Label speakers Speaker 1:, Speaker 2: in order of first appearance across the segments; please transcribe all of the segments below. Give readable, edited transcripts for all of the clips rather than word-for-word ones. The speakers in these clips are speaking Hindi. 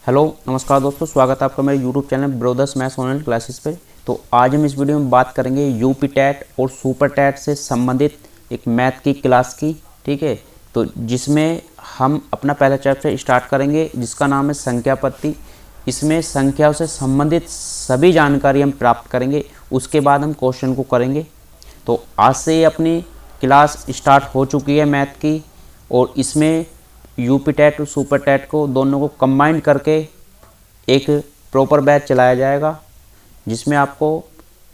Speaker 1: हेलो नमस्कार दोस्तों, स्वागत है आपका मेरे YouTube channel brothers maths online classes पे। तो आज हम इस वीडियो में बात करेंगे यूपी टैट और सुपर टैट से संबंधित एक मैथ की क्लास की। ठीक है, तो जिसमें हम अपना पहला चैप्टर स्टार्ट करेंगे जिसका नाम है संख्या पत्ती। इसमें संख्याओं से संबंधित सभी जानकारी हम प्राप्त करेंगे, उसके बाद हम क्वेश्चन को करेंगे। तो आज से ही अपनी क्लास स्टार्ट हो चुकी है मैथ की, और इसमें यूपी टैट और सुपर टैट को दोनों को कंबाइन करके एक प्रॉपर बैच चलाया जाएगा जिसमें आपको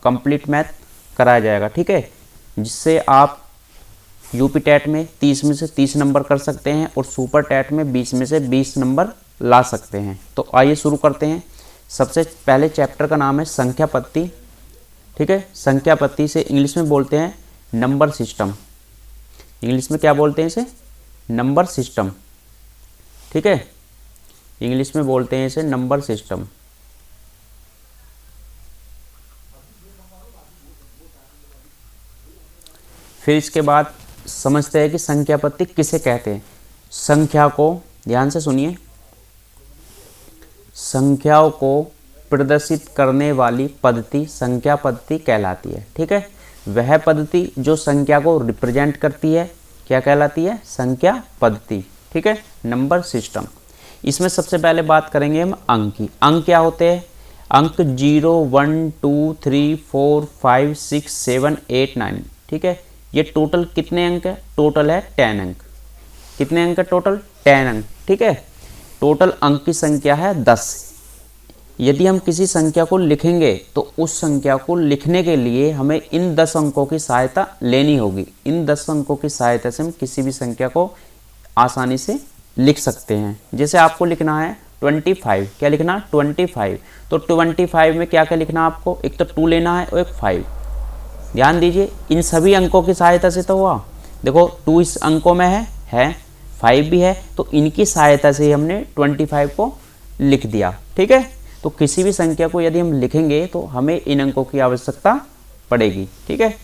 Speaker 1: कंप्लीट मैथ कराया जाएगा। ठीक है, जिससे आप यूपी टैट में 30 में से 30 नंबर कर सकते हैं और सुपर टैट में 20 में से 20 नंबर ला सकते हैं। तो आइए शुरू करते हैं। सबसे पहले चैप्टर का नाम है संख्या पत्ती। ठीक है, संख्या पत्ती से इंग्लिश में बोलते हैं नंबर सिस्टम। इंग्लिश में क्या बोलते हैं इसे? Number system. ठीक है, इंग्लिश में बोलते हैं इसे नंबर सिस्टम। फिर इसके बाद समझते हैं कि संख्या पत्ती किसे कहते हैं। संख्या को, ध्यान से सुनिए, संख्याओं को प्रदर्शित करने वाली पद्धति संख्या पद्धति कहलाती है। ठीक है, वह पद्धति जो संख्या को रिप्रेजेंट करती है क्या कहलाती है? संख्या पद्धति। ठीक है, नंबर सिस्टम। इसमें सबसे पहले बात करेंगे हम अंक की। अंक क्या होते हैं? अंक 0, 1, 2, 3, 4, 5, 6, 7, 8, 9। ठीक है, ये टोटल कितने अंक है? टोटल है 10 अंक। कितने अंक है टोटल? 10 अंक। ठीक है, टोटल अंक की संख्या है 10। यदि हम किसी संख्या को लिखेंगे तो उस संख्या को लिखने के लिए हमें इन 10 अंकों की सहायता लेनी होगी। इन 10 अंकों की सहायता से हम किसी भी संख्या को आसानी से लिख सकते हैं। जैसे आपको लिखना है 25। क्या लिखना? 25। तो 25 में क्या क्या लिखना आपको? एक तो 2 लेना है और एक 5। ध्यान दीजिए, इन सभी अंकों की सहायता से तो हुआ। देखो 2 इस अंकों में है 5 भी है, तो इनकी सहायता से हमने 25 को लिख दिया। ठीक है, तो किसी भी संख्या को यदि हम लिखेंगे तो हमें इन अंकों की आवश्यकता पड़ेगी। ठीक है,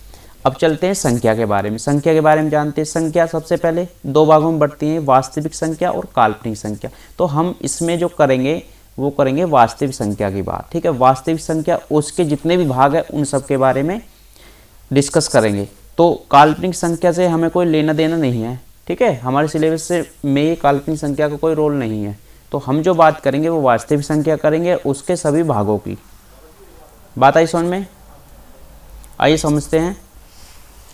Speaker 1: अब चलते हैं संख्या के बारे में। संख्या के बारे में जानते हैं। संख्या सबसे पहले 2 भागों में बढ़ती है, वास्तविक संख्या और काल्पनिक संख्या। तो हम इसमें जो करेंगे वो करेंगे वास्तविक संख्या की बात। ठीक है, वास्तविक संख्या उसके जितने भी भाग है उन सब के बारे में डिस्कस करेंगे। तो काल्पनिक संख्या से हमें कोई लेना देना नहीं है। ठीक है, हमारे सिलेबस से में काल्पनिक संख्या का कोई रोल नहीं है। तो हम जो बात करेंगे वो वास्तविक संख्या करेंगे, उसके सभी भागों की। बात आई समझ में? आइए समझते हैं।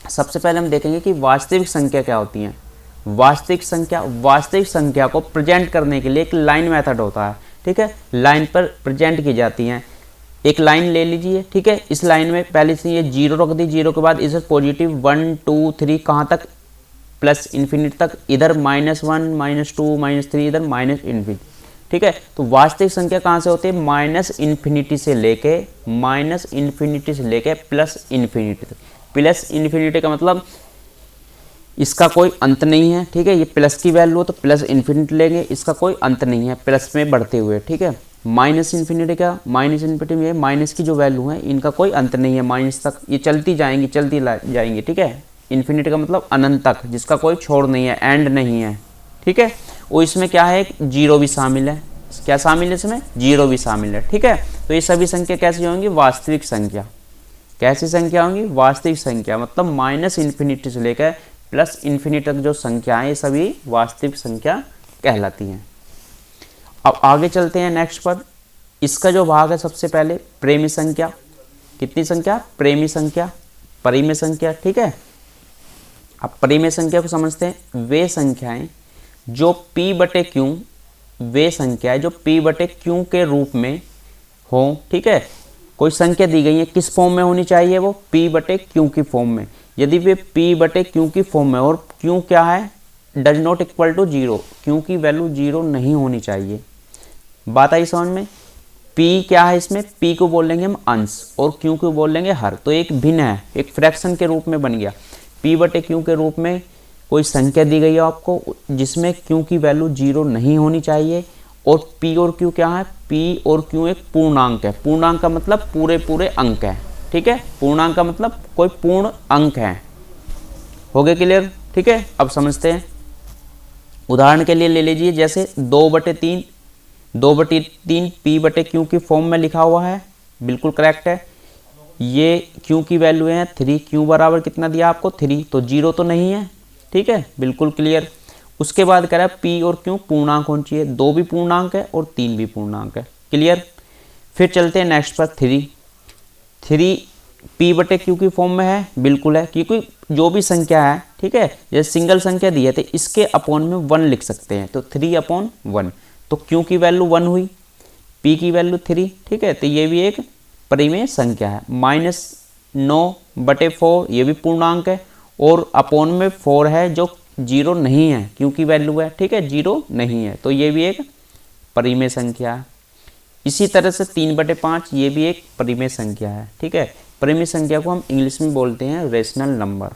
Speaker 1: सबसे पहले हम देखेंगे कि वास्तविक संख्या क्या होती है। वास्तविक संख्या को प्रेजेंट करने के लिए एक लाइन मेथड होता है। ठीक है, लाइन पर प्रेजेंट की जाती हैं। एक लाइन ले लीजिए। ठीक है, इस लाइन में पहले से ये 0 रख दी, 0 के बाद इसे पॉजिटिव 1, 2, 3 कहाँ तक? प्लस इन्फिनिटी तक। इधर -1, -2, -3, इधर -इन्फिनिटी। ठीक है, तो वास्तविक संख्या कहाँ से होती है? -इन्फिनिटी से लेके प्लस इन्फिनिटी तक। प्लस इन्फिनिटी का मतलब इसका कोई अंत नहीं है। ठीक है, ये प्लस की वैल्यू हो तो प्लस इन्फिनिटी लेंगे, इसका कोई अंत नहीं है प्लस में बढ़ते हुए। ठीक है, माइनस इन्फिनिटी का, माइनस इन्फिनिटी में माइनस की जो वैल्यू है इनका कोई अंत नहीं है, माइनस तक ये चलती जाएंगी जाएंगी। ठीक है, इन्फिनिटी का मतलब अनंत तक, जिसका कोई छोड़ नहीं है, एंड नहीं है। ठीक है, और इसमें क्या है? 0 भी शामिल है। क्या शामिल है इसमें? 0 भी शामिल है। ठीक है, तो ये सभी संख्या कैसी होंगी? वास्तविक संख्या। कैसी संख्या होंगी? वास्तविक संख्या। मतलब -इन्फिनिटी से लेकर प्लस इन्फिनिटी तक जो संख्या है ये सभी वास्तविक संख्या कहलाती हैं। अब आगे चलते हैं नेक्स्ट पर। इसका जो भाग है सबसे पहले प्रेमी संख्या। कितनी संख्या? प्रेमी संख्या, परिमेय संख्या। ठीक है, अब परिमेय संख्या को समझते हैं। वे संख्याएं जो p/q, वे संख्याएं जो p/q के रूप में हो। ठीक है, कोई संख्या दी गई है, किस फॉर्म में होनी चाहिए? वो p/q की फॉर्म में। यदि वे p/q की फॉर्म में, और q क्या है? Does not equal to 0, q की वैल्यू 0 नहीं होनी चाहिए। बात आई समझ में? p क्या है इसमें? p को बोल लेंगे हम अंश और q को बोल लेंगे हर। तो एक भिन्न है, एक फ्रैक्शन के रूप में बन गया। p/q के रूप में कोई संख्या दी गई है आपको जिसमें q की वैल्यू 0 नहीं होनी चाहिए, और p और q क्या है? p और q एक पूर्णांक है। पूर्णांक का मतलब पूरे अंक है। ठीक है, पूर्णांक का मतलब कोई पूर्ण अंक है। हो गए क्लियर? ठीक है, अब समझते हैं। उदाहरण के लिए ले लीजिए जैसे 2/3 2/3 p/q की फॉर्म में लिखा हुआ है, बिल्कुल करेक्ट है। ये q की वैल्यू है 3, q बराबर कितना दिया आपको 3, तो 0 तो नहीं है, ठीक है, बिल्कुल क्लियर। उसके बाद कह रहा है p और q पूर्णांक होना चाहिए, 2 भी पूर्णांक है और 3 भी पूर्णांक है, क्लियर। फिर चलते हैं नेक्स्ट पर 3 p/q की फॉर्म में है, बिल्कुल है, क्योंकि जो भी संख्या है, ठीक है, जैसे सिंगल संख्या दी है तो इसके अपॉन में 1 लिख सकते हैं, तो 3/1, तो q की वैल्यू 1 हुई, p की वैल्यू 3, ठीक है, तो ये भी एक परिमेय संख्या है। -9/4 ये भी पूर्णांक है, और अपॉन में 4 है जो 0 नहीं है, q की वैल्यू है, ठीक है, 0 नहीं है, तो ये भी एक परिमेय संख्या है। इसी तरह से 3/5 ये भी एक परिमेय संख्या है, ठीक है। परिमेय संख्या को हम इंग्लिश में बोलते हैं रेशनल नंबर।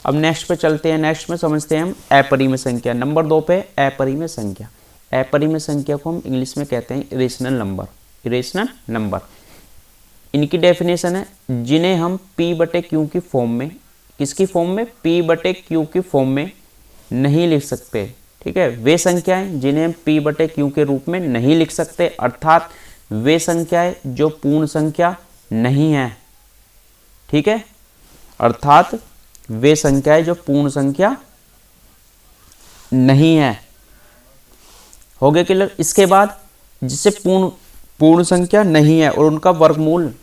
Speaker 1: अब नेक्स्ट पे चलते हैं, नेक्स्ट में समझते हैं हम अपरिमेय संख्या। नंबर 2 पे अपरिमेय संख्या। अपरिमेय संख्या को हम इंग्लिश में कहते हैं इरेशनल नंबर, इरेशनल नंबर। इनकी डेफिनेशन है, जिन्हें हम p/q की फॉर्म में, किसकी फॉर्म में, p/q की फॉर्म में नहीं लिख सकते, ठीक है। वे संख्याएं जिन्हें हम p/q के रूप में नहीं लिख सकते, अर्थात वे संख्याएं जो पूर्ण संख्या नहीं है, ठीक है, अर्थात वे संख्याएं जो पूर्ण संख्या नहीं है। हो गया क्लियर। इसके बाद जिससे पूर्ण संख्या नहीं है और उनका वर्गमूल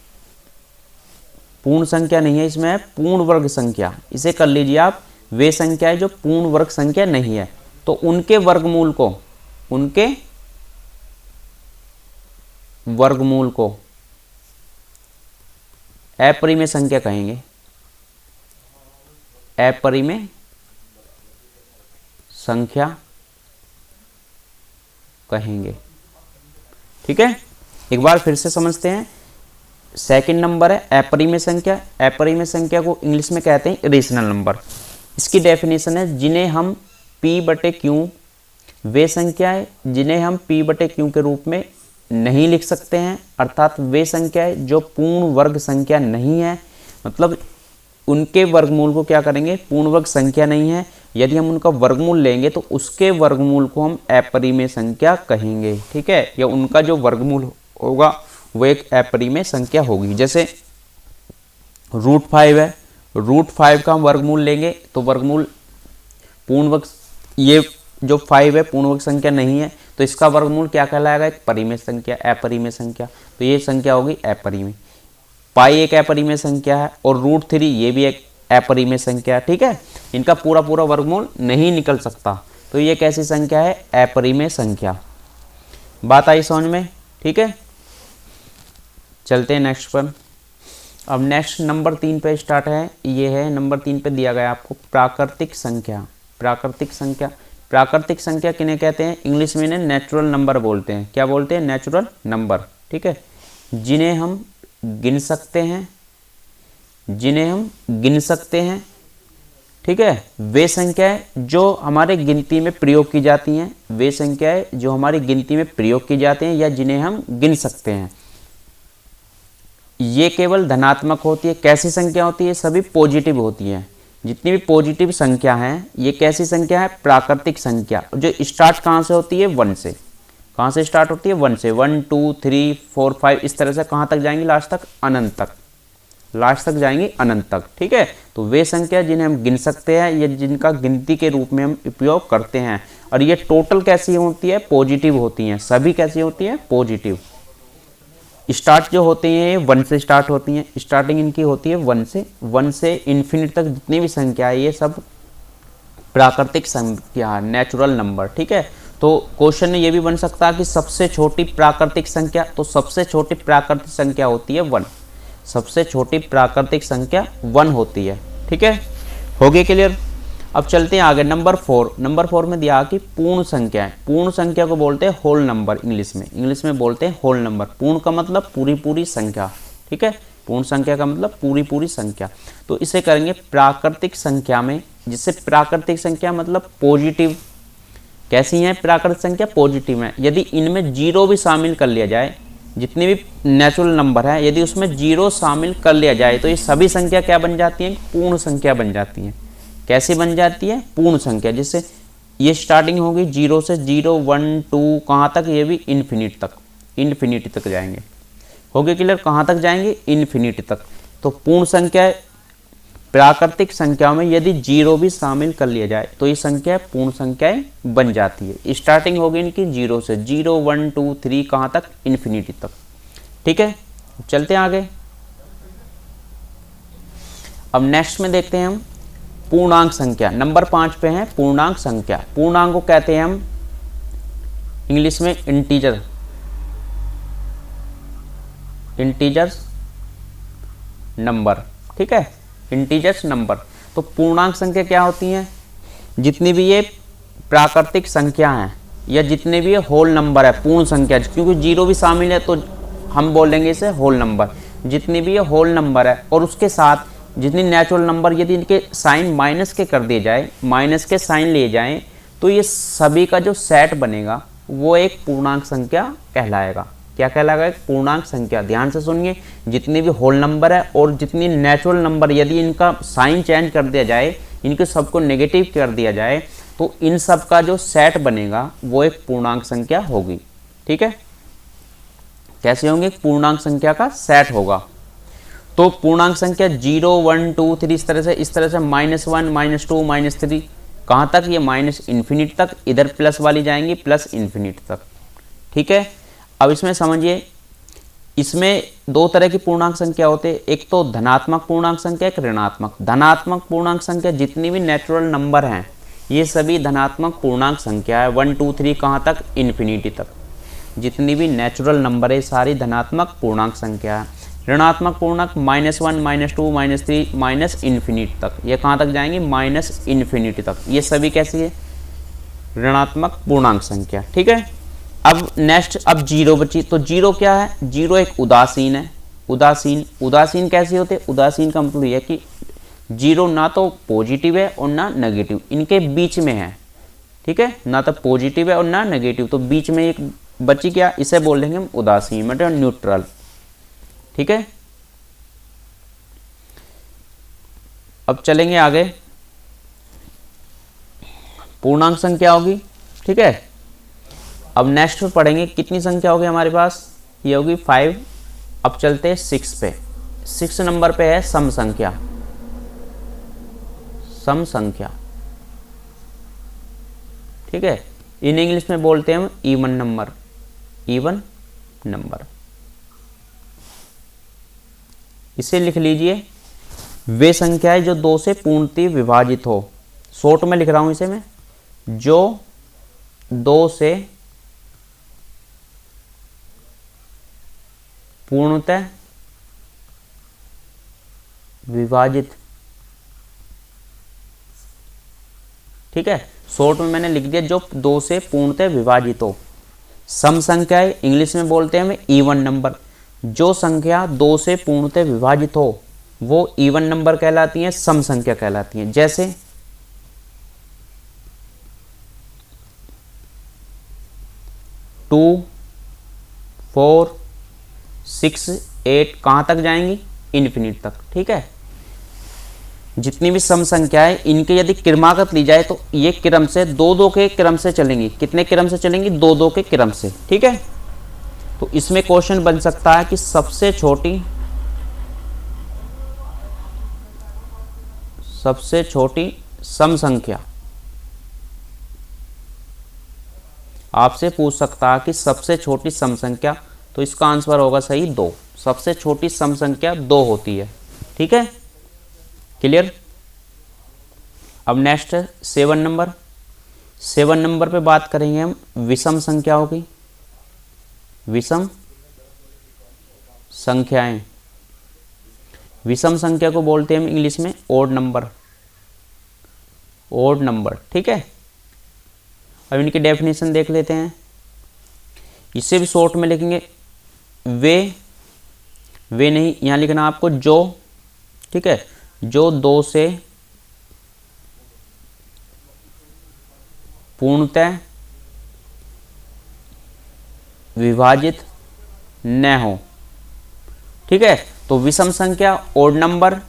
Speaker 1: पूर्ण संख्या नहीं है, इसमें है पूर्ण वर्ग संख्या, इसे कर लीजिए आप। वे संख्याएं जो पूर्ण वर्ग संख्या नहीं है, तो उनके वर्गमूल को अपरिमेय संख्या कहेंगे, अपरिमेय संख्या कहेंगे, ठीक है। एक बार फिर से समझते हैं। सेकंड नंबर है अपरिमेय संख्या। अपरिमेय संख्या को इंग्लिश में कहते हैं इरेशनल नंबर। इसकी डेफिनेशन है, जिन्हें हम p/q, वे संख्याएं जिन्हें हम p/q के रूप में नहीं लिख सकते हैं, अर्थात वे संख्याएं जो पूर्ण वर्ग संख्या नहीं है, मतलब उनके वर्गमूल को क्या करेंगे, पूर्ण वर्ग संख्या नहीं है, यदि हम उनका वर्गमूल लेंगे तो उसके वर्गमूल को हम अपरिमेय संख्या कहेंगे, ठीक है, या उनका जो वर्गमूल होगा वो एक अपरिमेय संख्या होगी। जैसे √5 है, √5 का हम वर्गमूल लेंगे तो वर्गमूल पूर्ण वर्ग, ये जो 5 है पूर्ण वर्ग संख्या नहीं है, तो इसका वर्गमूल क्या कहलाएगा, एक परिमेय संख्या, अपरिमेय संख्या, तो ये संख्या होगी अपरिमेय। पाई एक अपरिमेय संख्या है और √3 ये भी एक अपरिमेय संख्या है, ठीक है। इनका पूरा वर्गमूल नहीं निकल सकता, तो ये कैसी संख्या है, अपरिमेय संख्या। बात आई समझ में, ठीक है। चलते हैं नेक्स्ट पर। अब नेक्स्ट नंबर 3 पे स्टार्ट है, ये है नंबर 3 पे दिया गया आपको प्राकृतिक संख्या। प्राकृतिक संख्या, प्राकृतिक संख्या किन्हें कहते हैं, इंग्लिश में इन्हें नेचुरल नंबर बोलते हैं। क्या बोलते हैं, नेचुरल नंबर, ठीक है। जिन्हें हम गिन सकते हैं, जिन्हें हम गिन सकते हैं, ठीक है। वे संख्याएं जो हमारे गिनती में प्रयोग की जाती हैं, वे संख्याएं जो हमारी गिनती में प्रयोग की जाती हैं या जिन्हें हम गिन सकते हैं, ये केवल धनात्मक होती है। कैसी संख्या होती है, सभी पॉजिटिव होती हैं। जितनी भी पॉजिटिव संख्या हैं, ये कैसी संख्या है, प्राकृतिक संख्या, जो स्टार्ट कहाँ से होती है, 1 से। कहाँ से स्टार्ट होती है, 1 से। 1 2 3 4 5 इस तरह से कहाँ तक जाएंगी, लास्ट तक, अनंत तक, लास्ट तक जाएंगी, अनंत तक, ठीक है। तो वे संख्या जिन्हें हम गिन सकते हैं या जिनका गिनती के रूप में हम उपयोग करते हैं, और ये टोटल कैसी होती है, पॉजिटिव होती हैं। सभी कैसी होती हैं, पॉजिटिव। स्टार्ट जो होती हैं 1 से स्टार्ट होती हैं, स्टार्टिंग इनकी होती है 1 से इन्फिनिट तक जितनी भी संख्या है ये सब प्राकृतिक संख्या, नेचुरल नंबर, ठीक है। तो क्वेश्चन ये भी बन सकता है कि सबसे छोटी प्राकृतिक संख्या, तो सबसे छोटी प्राकृतिक संख्या होती है 1, सबसे छोटी प्राकृतिक संख्या 1 होती है, ठीक है। हो गया क्लियर। अब चलते हैं आगे नंबर 4। नंबर 4 में दिया कि पूर्ण संख्या है। पूर्ण संख्या को बोलते हैं होल नंबर, इंग्लिश में बोलते हैं होल नंबर। पूर्ण का मतलब पूरी संख्या, ठीक है। पूर्ण संख्या का मतलब पूरी संख्या। तो इसे करेंगे प्राकृतिक संख्या में, जिससे प्राकृतिक संख्या मतलब पॉजिटिव। कैसी है प्राकृतिक संख्या, पॉजिटिव है। यदि इनमें 0 भी शामिल कर लिया जाए, जितने भी नेचुरल नंबर है, यदि उसमें 0 शामिल कर लिया जाए तो ये सभी संख्या क्या बन जाती हैं, पूर्ण संख्या बन जाती हैं। कैसे बन जाती है, पूर्ण संख्या। जिससे ये स्टार्टिंग होगी 0 से, 0 1 2 कहाँ तक, ये भी इन्फिनिट तक, इन्फिनिटी तक जाएंगे। हो गया क्लियर, कहाँ तक जाएंगे, इन्फिनिटी तक। तो पूर्ण संख्या, प्राकृतिक संख्याओं में यदि 0 भी शामिल कर लिया जाए तो ये संख्या पूर्ण संख्याएं बन जाती है। स्टार्टिंग होगी इनकी 0 से, 0 1 2 3 कहाँ तक, इन्फिनिटी तक। ठीक है, चलते हैं आगे। अब नेक्स्ट में देखते हैं हम पूर्णांक संख्या। नंबर 5 पे है पूर्णांक संख्या। पूर्णांक को कहते हैं हम इंग्लिश में इंटीजर, इंटीजर्स नंबर। ठीक है, इंटीजर्स नंबर। तो पूर्णांक संख्या क्या होती हैं, जितनी भी ये प्राकृतिक संख्या हैं या जितने भी ये होल नंबर है, पूर्ण संख्या, क्योंकि 0 भी शामिल है तो हम बोलेंगे इसे होल नंबर। जितनी भी ये होल नंबर है और उसके साथ जितनी नेचुरल नंबर, यदि इनके साइन माइनस के कर दिए जाए, माइनस के साइन लिए जाएं, तो ये सभी का जो सेट बनेगा वो एक पूर्णांक संख्या कहलाएगा। क्या कहलाएगा, एक पूर्णांक संख्या। ध्यान से सुनिए, जितनी भी होल नंबर है और जितनी नेचुरल नंबर, यदि इनका साइन चेंज कर दिया जाए, इनके सबको नेगेटिव कर दिया जाए, तो इन सब का जो सेट बनेगा वो एक पूर्णांक संख्या होगी। ठीक है, कैसे होंगे, पूर्णांक संख्या का सेट होगा। तो पूर्णांक संख्या 0 1 2 3 इस तरह से -1 -2 -3 कहाँ तक, ये माइनस इन्फिनिट तक। इधर प्लस वाली जाएंगी प्लस इन्फिनिट तक। ठीक है, अब इसमें समझिए, इसमें दो तरह की पूर्णांक संख्या होते हैं, एक तो धनात्मक पूर्णांक संख्या, एक ऋणात्मक। धनात्मक पूर्णांक संख्या जितनी भी नेचुरल नंबर हैं ये सभी धनात्मक पूर्णांक संख्या है। 1 2 3 कहाँ तक, इन्फिनिटी तक। जितनी भी नेचुरल नंबर है सारी धनात्मक पूर्णांक संख्या है। ऋणात्मक पूर्णांक -1 -2 -3 माइनस इन्फिनिटी तक, ये कहाँ तक जाएंगी, माइनस इन्फिनिटी तक। ये सभी कैसी है, ऋणात्मक पूर्णांक संख्या। ठीक है, अब नेक्स्ट, अब 0 बची। तो 0 क्या है, 0 एक उदासीन है। उदासीन, उदासीन कैसे होते, उदासीन का मतलब यह है कि 0 ना तो पॉजिटिव है और ना नेगेटिव, इनके बीच में है। ठीक है, ना तो पॉजिटिव है और ना नेगेटिव, तो बीच में एक बची, क्या, इसे बोल देंगे हम उदासीन, मतलब न्यूट्रल। ठीक है, अब चलेंगे आगे। पूर्णांक संख्या होगी। ठीक है, अब नेक्स्ट में पढ़ेंगे कितनी संख्या होगी हमारे पास, ये होगी 5। अब चलते हैं 6 पे। 6 नंबर पे है सम संख्या। सम संख्या, ठीक है, इन इंग्लिश में बोलते हैं हम इवन नंबर, इवन नंबर। इसे लिख लीजिए, वे संख्याएं जो 2 से पूर्णतः विभाजित हो। शॉर्ट में लिख रहा हूं इसे मैं, जो 2 से पूर्णतः विभाजित। ठीक है, शॉर्ट में मैंने लिख दिया जो 2 से पूर्णतः विभाजित हो। सम संख्याएं इंग्लिश में बोलते हैं हमें इवन नंबर। जो संख्या 2 से पूर्णतः विभाजित हो वो इवन नंबर कहलाती हैं, सम संख्या कहलाती हैं। जैसे 2 4 6 8 कहाँ तक जाएंगी, इन्फिनिट तक। ठीक है, जितनी भी सम संख्याएं इनके यदि क्रमागत ली जाए तो ये क्रम से 2-2 के क्रम से चलेंगी। कितने क्रम से चलेंगी, 2-2 के क्रम से। ठीक है, तो इसमें क्वेश्चन बन सकता है कि सबसे छोटी सम संख्या, आपसे पूछ सकता है कि सबसे छोटी सम संख्या, तो इसका आंसर होगा सही 2। सबसे छोटी सम संख्या 2 होती है। ठीक है, क्लियर। अब नेक्स्ट है 7 नंबर। 7 नंबर पे बात करेंगे हम विषम संख्या होगी, विषम संख्याएं। विषम संख्या को बोलते हैं हम इंग्लिश में ओड नंबर, ओड नंबर। ठीक है, अब इनकी डेफिनेशन देख लेते हैं। इसे भी शॉर्ट में लिखेंगे, वे नहीं, यहाँ लिखना आपको जो। ठीक है, जो 2 से पूर्णतः विभाजित न हो। ठीक है, तो विषम संख्या ओड नंबर,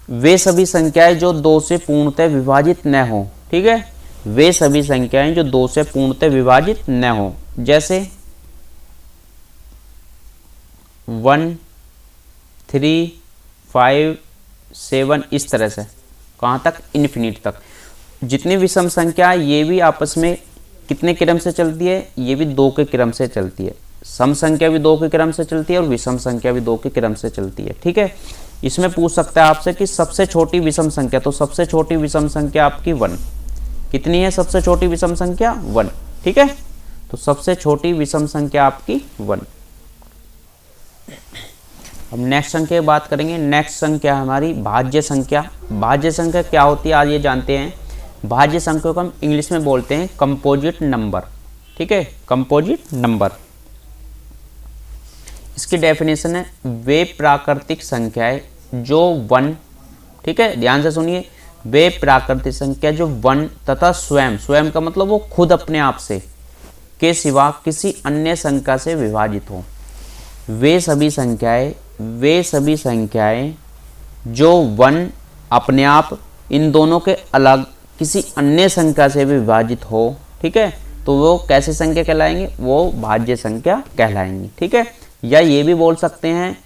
Speaker 1: वे सभी संख्याएं जो 2 से पूर्णतः विभाजित न हो। ठीक है, वे सभी संख्याएं जो 2 से पूर्णतः विभाजित न हो, जैसे 1, 3, 5, 7, इस तरह से कहाँ तक, इन्फिनिट तक। जितनी विषम संख्या ये भी आपस में कितने क्रम से चलती है, ये भी 2 के क्रम से चलती है। सम संख्या भी 2 के क्रम से चलती है और विषम संख्या भी 2 के क्रम से चलती है। ठीक है, इसमें पूछ सकता है आपसे कि सबसे छोटी विषम संख्या, तो सबसे छोटी विषम संख्या आपकी 1, कितनी है सबसे छोटी विषम संख्या, 1। ठीक है, तो सबसे छोटी विषम संख्या आपकी 1। अब नेक्स्ट संख्या की बात करेंगे। नेक्स्ट संख्या हमारी भाज्य संख्या। भाज्य संख्या क्या होती है आज ये जानते हैं। भाज्य संख्या को हम इंग्लिश में बोलते हैं कंपोजिट नंबर। ठीक है, कंपोजिट नंबर। इसकी डेफिनेशन है वे प्राकृतिक संख्याएं जो 1, ठीक है ध्यान से सुनिए, वे प्राकृतिक संख्या जो 1 तथा स्वयं का मतलब वो खुद अपने आप से के सिवा किसी अन्य संख्या से विभाजित हो। वे सभी संख्याएं जो 1 अपने आप इन दोनों के अलग किसी अन्य संख्या से भी विभाजित हो, ठीक है, तो वो कैसी संख्या कहलाएंगे, वो भाज्य संख्या कहलाएंगी। ठीक है, या ये भी बोल सकते हैं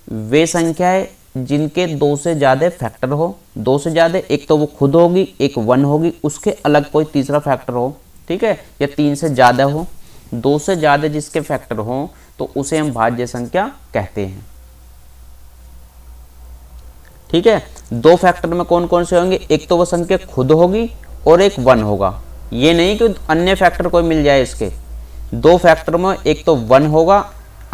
Speaker 1: वे संख्याएं जिनके 2 से ज़्यादा फैक्टर हो। 2 से ज़्यादा, एक तो वो खुद होगी, एक 1 होगी, उसके अलग कोई तीसरा फैक्टर हो। ठीक है, या 3 से ज़्यादा हो। 2 से ज़्यादा जिसके फैक्टर हो तो उसे हम भाज्य संख्या कहते हैं। ठीक है, 2 फैक्टर में कौन कौन से होंगे, एक तो वो संख्या खुद होगी और एक 1 होगा। ये नहीं कि अन्य फैक्टर कोई मिल जाए इसके। 2 फैक्टर में एक तो 1 होगा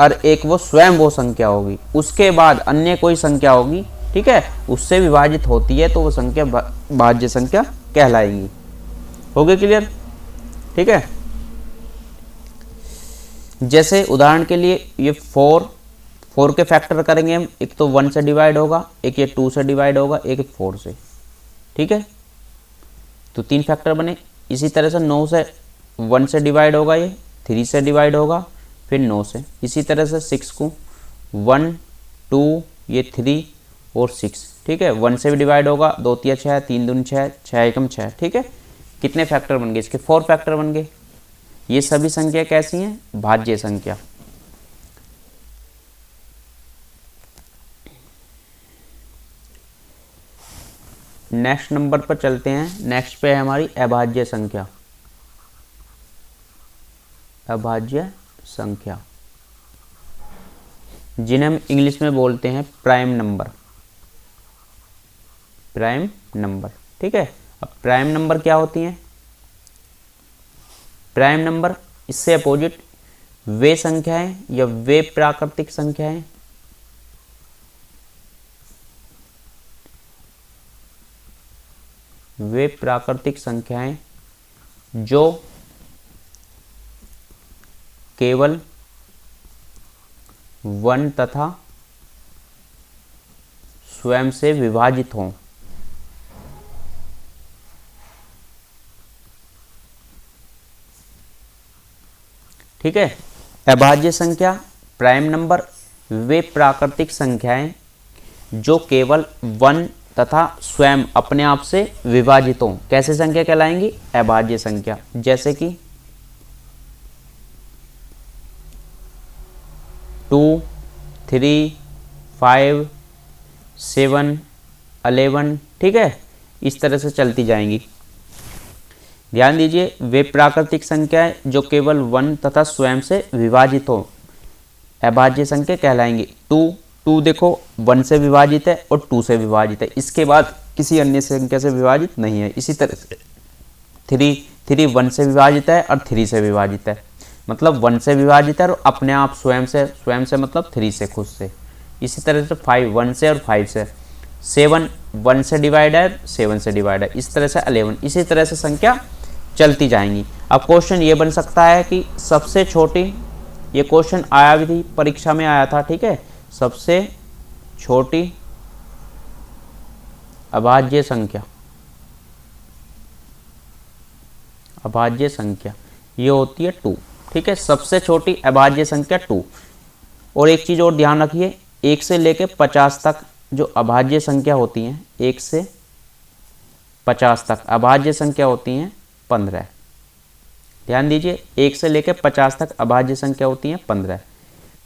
Speaker 1: और एक वो स्वयं वो संख्या होगी, उसके बाद अन्य कोई संख्या होगी, ठीक है, उससे विभाजित होती है तो वो संख्या भाज्य संख्या कहलाएगी। हो गया क्लियर। ठीक है, जैसे उदाहरण के लिए ये 4 के फैक्टर करेंगे हम, एक तो 1 से डिवाइड होगा, एक ये 2 से डिवाइड होगा, एक 4 से। ठीक है, तो 3 फैक्टर बने। इसी तरह से 9 से 1 से डिवाइड होगा, ये 3 से डिवाइड होगा, फिर 9 से। इसी तरह से 6 को 1, 2, ये 3 और 6। ठीक है, 1 से भी डिवाइड होगा, 2 3 6, 3 दूनी 6, 6 एकम 6। ठीक है, कितने फैक्टर बन गए इसके, 4 फैक्टर बन गए। ये सभी संख्या कैसी हैं, भाज्य संख्या। नेक्स्ट नंबर पर चलते हैं। नेक्स्ट पे है हमारी अभाज्य संख्या। अभाज्य संख्या जिन्हें हम इंग्लिश में बोलते हैं प्राइम नंबर। प्राइम नंबर, ठीक है। अब प्राइम नंबर क्या होती हैं, प्राइम नंबर इससे अपोजिट वे संख्याएं या वे प्राकृतिक संख्याएं वे प्राकृतिक संख्याएं जो केवल 1 तथा स्वयं से विभाजित हों। ठीक है, अभाज्य संख्या, प्राइम नंबर, वे प्राकृतिक संख्याएं जो केवल 1 तथा स्वयं अपने आप से विभाजित हों, कैसे संख्या कहलाएंगी, अभाज्य संख्या। जैसे कि 2, 3, 5, 7, 11, ठीक है, इस तरह से चलती जाएंगी। ध्यान दीजिए, वे प्राकृतिक संख्याएं जो केवल 1 तथा स्वयं से विभाजित हो अभाज्य संख्या कहलाएंगी। 2 देखो 1 से विभाजित है और 2 से विभाजित है, इसके बाद किसी अन्य संख्या से विभाजित नहीं है। इसी तरह से 3 1 से विभाजित है और 3 से विभाजित है, मतलब 1 से विभाजित है और अपने आप स्वयं से मतलब 3 से, खुद से। इसी तरह से 5 1 से और 5 से। 7 1 से डिवाइड है, 7 से डिवाइड है, इस तरह से 11, इसी तरह से संख्या चलती जाएंगी। अब क्वेश्चन ये बन सकता है कि सबसे छोटी, ये क्वेश्चन आया भी थी, परीक्षा में आया था, ठीक है, सबसे छोटी अभाज्य संख्या, अभाज्य संख्या ये होती है 2, ठीक है, सबसे छोटी अभाज्य संख्या 2। और एक चीज और ध्यान रखिए, 1 से लेकर 50 तक जो अभाज्य संख्या होती हैं, 1 से 50 तक अभाज्य संख्या होती हैं, 15। ध्यान दीजिए 1 से लेके 50 तक अभाज्य संख्या होती है 15।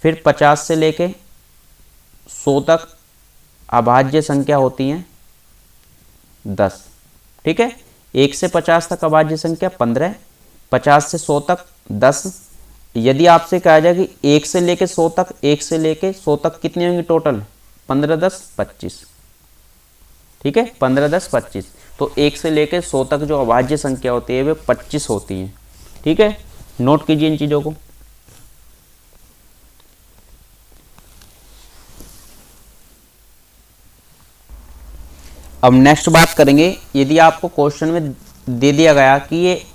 Speaker 1: फिर 50 से लेके 100 तक अभाज्य संख्या होती हैं 10। ठीक है, 1 से 50 तक अभाज्य संख्या 15, 50 से 100 तक 10। यदि आपसे कहा जाए कि 1 से लेके 100 तक, 1 से लेके 100 तक कितनी होंगी टोटल? 15 10 25। ठीक है, 15 10 25। तो 1 से लेके 100 तक जो अभाज्य संख्या होती है वे 25 होती हैं। ठीक है, नोट कीजिए इन चीज़ों को। अब नेक्स्ट बात करेंगे, यदि आपको क्वेश्चन में दे दिया गया कि ये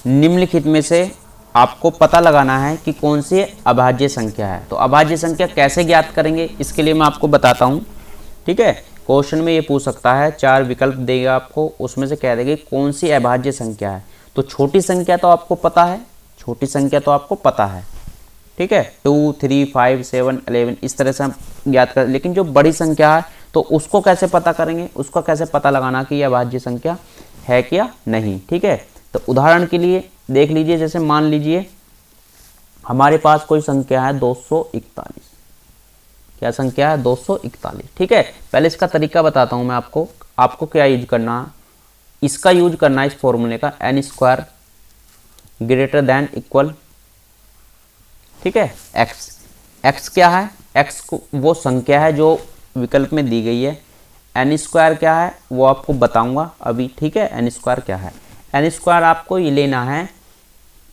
Speaker 1: निम्नलिखित में से आपको पता लगाना है कि कौन सी अभाज्य संख्या है, तो अभाज्य संख्या कैसे ज्ञात करेंगे इसके लिए मैं आपको बताता हूँ। ठीक है, क्वेश्चन में ये पूछ सकता है, 4 विकल्प देगा आपको, उसमें से कह देगा कौन सी अभाज्य संख्या है। तो छोटी संख्या तो आपको पता है, छोटी संख्या तो आपको पता है। ठीक है, 2 3 5 7 11 इस तरह से हम ज्ञात कर, लेकिन जो बड़ी संख्या है तो उसको कैसे पता करेंगे, उसको कैसे पता लगाना कि यह अभाज्य संख्या है क्या नहीं। ठीक है, तो उदाहरण के लिए देख लीजिए, जैसे मान लीजिए हमारे पास कोई संख्या है 241। क्या संख्या है? 241। ठीक है, पहले इसका तरीका बताता हूं मैं आपको क्या यूज करना है। इसका यूज करना है इस फॉर्मूले का, n² ग्रेटर देन इक्वल, ठीक है, x क्या है? x को वो संख्या है जो विकल्प में दी गई है। n² क्या है वो आपको बताऊंगा अभी। ठीक है, n² क्या है? n² आपको ये लेना है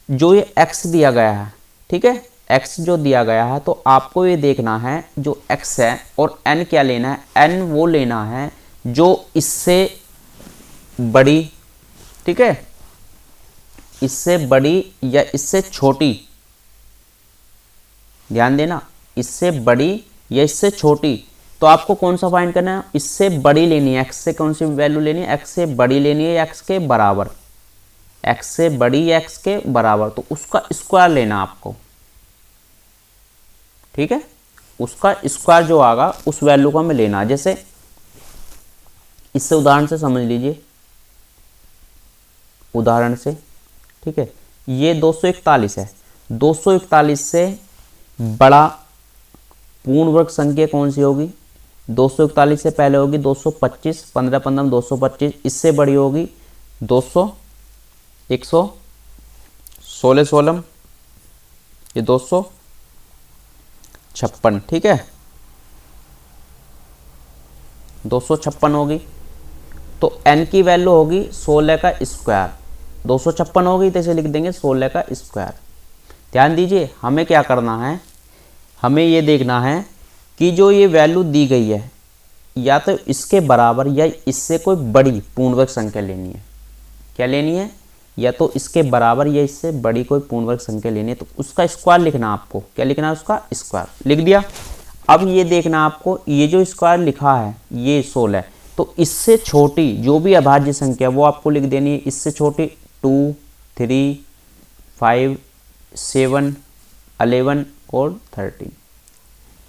Speaker 1: जो ये x दिया गया है। ठीक है, x जो दिया गया है तो आपको ये देखना है जो x है, और n क्या लेना है? n वो लेना है जो इससे बड़ी, ठीक है, इससे बड़ी या इससे छोटी, ध्यान देना, इससे बड़ी या इससे छोटी। तो आपको कौन सा फाइंड करना है? इससे बड़ी लेनी है, x से कौन सी वैल्यू लेनी है? x से बड़ी लेनी है या x के बराबर, x से बड़ी या x के बराबर, तो उसका स्क्वायर लेना आपको। ठीक है, उसका स्क्वायर जो आएगा उस वैल्यू को हमें लेना है। जैसे इससे उदाहरण से समझ लीजिए, उदाहरण से, ठीक है, ये 241 है। 241 से बड़ा पूर्ण वर्ग संख्या कौन सी होगी? 241 से पहले होगी 225, 15 15 225, इससे बड़ी होगी 200, 100, 16 16, ये 256। ठीक है, 256 होगी। तो n की वैल्यू होगी 16 का स्क्वायर। 256 होगी तो इसे लिख देंगे 16 का स्क्वायर। ध्यान दीजिए, हमें क्या करना है, हमें ये देखना है कि जो ये वैल्यू दी गई है या तो इसके बराबर या इससे कोई बड़ी पूर्णवर्ग संख्या लेनी है। क्या लेनी है? या तो इसके बराबर या इससे बड़ी कोई पूर्णवर्ग संख्या लेनी है, तो उसका स्क्वायर लिखना आपको। क्या लिखना है? उसका स्क्वायर लिख दिया। अब ये देखना आपको, ये जो स्क्वायर लिखा है ये 16, तो इससे छोटी जो भी अभाज्य संख्या वो आपको लिख देनी है। इससे छोटी 2 3 5 7 11 और 13।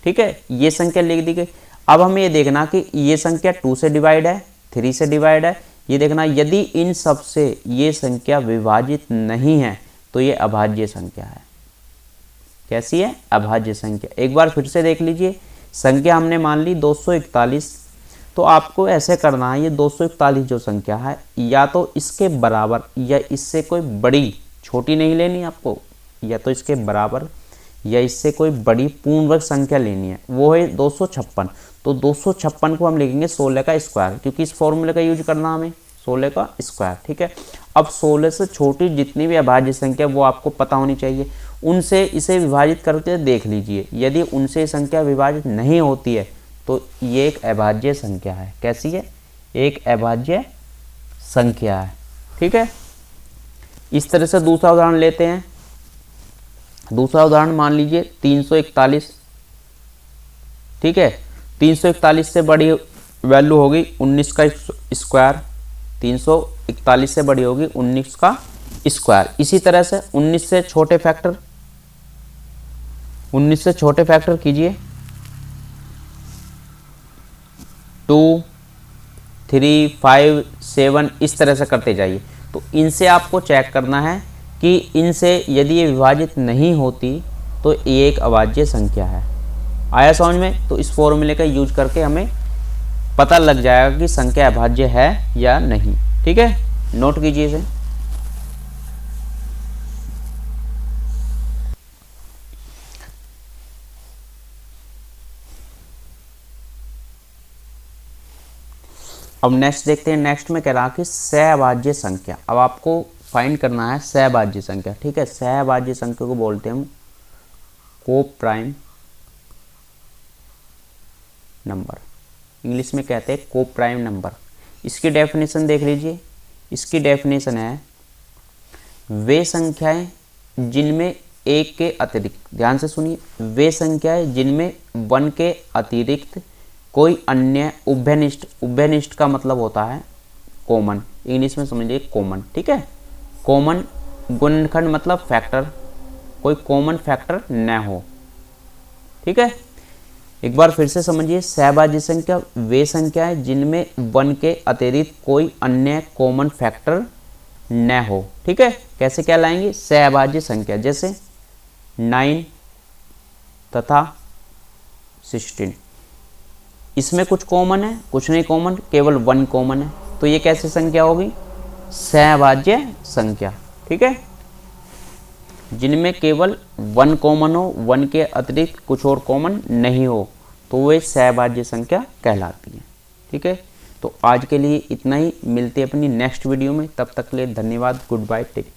Speaker 1: ठीक है, ये संख्या लिख दी गई। अब हमें ये देखना कि ये संख्या 2 से डिवाइड है, 3 से डिवाइड है। ये देखना यदि इन सब से ये संख्या विभाजित नहीं है तो ये अभाज्य संख्या है। कैसी है? अभाज्य संख्या। एक बार फिर से देख लीजिए, संख्या हमने मान ली 241, तो आपको ऐसे करना है, ये 241 जो संख्या है या तो इसके बराबर या इससे कोई बड़ी, छोटी नहीं लेनी आपको, या तो इसके बराबर या इससे कोई बड़ी पूर्णवर्ग संख्या लेनी है, वो है 256। तो 256 को हम लिखेंगे 16 का स्क्वायर, क्योंकि इस फॉर्मूले का यूज करना हमें 16 का स्क्वायर। ठीक है, अब 16 से छोटी जितनी भी अभाज्य संख्या वो आपको पता होनी चाहिए, उनसे इसे विभाजित करके देख लीजिए। यदि उनसे संख्या विभाजित नहीं होती है तो ये एक अभाज्य संख्या है। कैसी है? एक अभाज्य संख्या है। ठीक है, इस तरह से दूसरा उदाहरण लेते हैं। दूसरा उदाहरण मान लीजिए 341। ठीक है, 341 से बड़ी वैल्यू होगी 19 का स्क्वायर। 341 से बड़ी होगी 19 का स्क्वायर। इसी तरह से 19 से छोटे फैक्टर, 19 से छोटे फैक्टर कीजिए। 2 3 5 7 इस तरह से करते जाइए। तो तो इनसे आपको चेक करना है कि इनसे यदि ये विभाजित नहीं होती तो ये एक अभाज्य संख्या है। आया समझ में? तो इस फॉर्मूले का यूज करके हमें पता लग जाएगा कि संख्या अभाज्य है या नहीं। ठीक है, नोट कीजिए इसे। अब नेक्स्ट देखते हैं। नेक्स्ट में कह रहा कि सहअभाज्य संख्या। अब आपको फाइंड करना है सहअभाज्य संख्या। ठीक है, सहअभाज्य संख्या को बोलते हैं हम को प्राइम नंबर, इंग्लिश में कहते हैं को प्राइम नंबर। इसकी डेफिनेशन देख लीजिए। इसकी डेफिनेशन है वे संख्याएं जिनमें एक के अतिरिक्त, ध्यान से सुनिए, वे संख्याएं जिनमें 1 के अतिरिक्त कोई अन्य उभयनिष्ठ, उभयनिष्ठ का मतलब होता है कॉमन, इंग्लिश में समझिए कॉमन। ठीक है, कॉमन गुणनखंड मतलब फैक्टर, कोई कॉमन फैक्टर न हो। ठीक है, एक बार फिर से समझिए, सहअभाज्य संख्या वे संख्याएं जिनमें 1 के अतिरिक्त कोई अन्य कॉमन फैक्टर न हो। ठीक है, कैसे क्या लाएंगे? सहअभाज्य संख्या जैसे 9 तथा 16, इसमें कुछ कॉमन है, कुछ नहीं कॉमन, केवल 1 कॉमन है, तो ये कैसी संख्या होगी? सहअभाज्य संख्या। ठीक है, जिनमें केवल 1 कॉमन हो, 1 के अतिरिक्त कुछ और कॉमन नहीं हो, तो वे सहअभाज्य संख्या कहलाती है। ठीक है, तो आज के लिए इतना ही, मिलते हैं अपनी नेक्स्ट वीडियो में। तब तक के लिए धन्यवाद, गुड बाय, टेक।